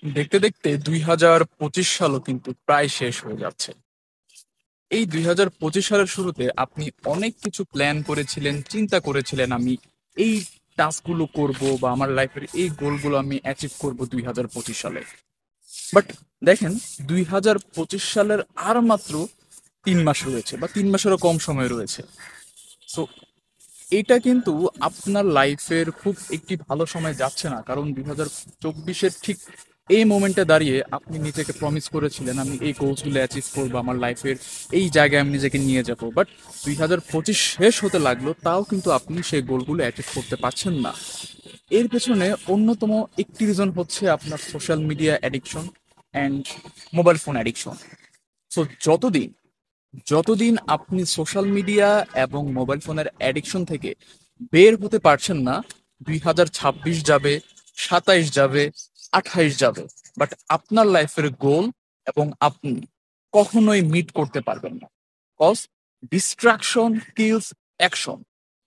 দেখতে দেখতে 2025 সালও কিন্তু প্রায় শেষ হয়ে যাচ্ছে। এই 2025 সালের শুরুতে আপনি অনেক কিছু প্ল্যান করেছিলেন, চিন্তা করেছিলেন, আমি এই টাস্কগুলো করব বা আমার লাইফের এই গোলগুলো আমি অ্যাচিভ করব 2025 সালে। বাট দেখেন, 2025 সালের আর মাত্র 3 মাস রয়েছে বা 3 মাসেরও কম সময় রয়েছে। সো এটা কিন্তু আপনার লাইফের খুব একটি ভালো সময় যাচ্ছে না, কারণ 2024-এর ঠিক এই মোমেন্টে দাঁড়িয়ে আপনি নিজেকে প্রমিস করেছিলেন আমি এই গোলসগুলো অ্যাচিভ করবো, আমার লাইফের এই জায়গায় আমি নিজেকে নিয়ে যাব। বাট 2025 শেষ হতে লাগলো, তাও কিন্তু আপনি সেই গোলগুলো অ্যাচিভ করতে পারছেন না। এর পেছনে অন্যতম একটি রিজন হচ্ছে আপনার social media addiction and mobile phone addiction. So যতদিন আপনি সোশ্যাল মিডিয়া এবং মোবাইল ফোনের অ্যাডিকশন থেকে বের হতে পারছেন না, 2026 যাবে, 27 যাবে, 28 যাবে, বাট আপনার লাইফের গোল এবং আপনি কখনোই মিট করতে পারবেন না। Cause distraction kills action.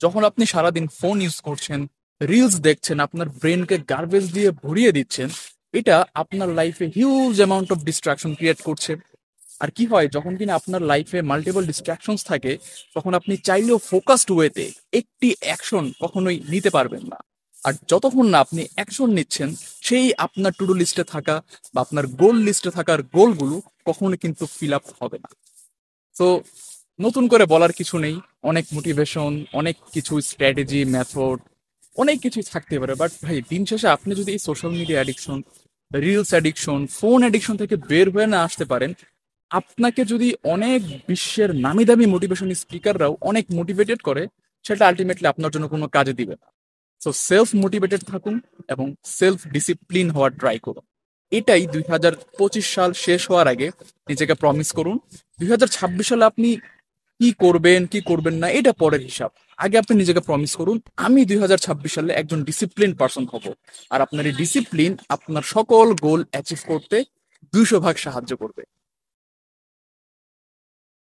যখন আপনি সারাদিন ফোন ইউজ করছেন, রিলস দেখছেন, আপনার ব্রেনকে গার্বেজ দিয়ে ভরিয়ে দিচ্ছেন, এটা আপনার লাইফে huge amount of distraction create করছে। আর কি হয়, যখন কিনা আপনার লাইফে মাল্টিপল ডিস্ট্রাকশনস থাকে, তখন আপনি চাইলেও ফোকাসড ওয়েতে একটি অ্যাকশন কখনোই নিতে পারবেন না। আর যতক্ষণ না আপনি অ্যাকশন নিচ্ছেন, সেই আপনার টু ডু লিস্টে থাকা বা আপনার গোল লিস্টে থাকার গোলগুলো কখনো কিন্তু ফিল আপ হবে না। তো নতুন করে বলার কিছু নেই, অনেক মোটিভেশন, অনেক কিছু স্ট্র্যাটেজি, মেথড, অনেক কিছুই থাকতে পারে। বাট ভাই, দিন শেষে আপনি যদি এই social media addiction, reels addiction, phone addiction থেকে বের হয়ে না আসতে পারেন, আপনাকে যদি অনেক বিশ্বের নামি দামি মোটিভেশন স্পিকাররাও অনেক মোটিভেটেড করে, সেটা আলটিমেটলি আপনার জন্য কোনো কাজে দিবে না। সো সেলফ মোটিভেটেড থাকুন এবং সেলফ ডিসিপ্লিন হওয়ার ট্রাই করুন। এটাই 2025 সাল শেষ হওয়ার আগে নিজেকে প্রমিস করুন। 2026 সালে আপনি কি করবেন কি করবেন না এটা পরের হিসাব। আগে আপনি নিজেকে প্রমিস করুন, আমি 2026 সালে একজন ডিসিপ্লিন পার্সন হব। আর আপনার এই ডিসিপ্লিন আপনার সকল গোল অ্যাচিভ করতে 200 ভাগ সাহায্য করবে।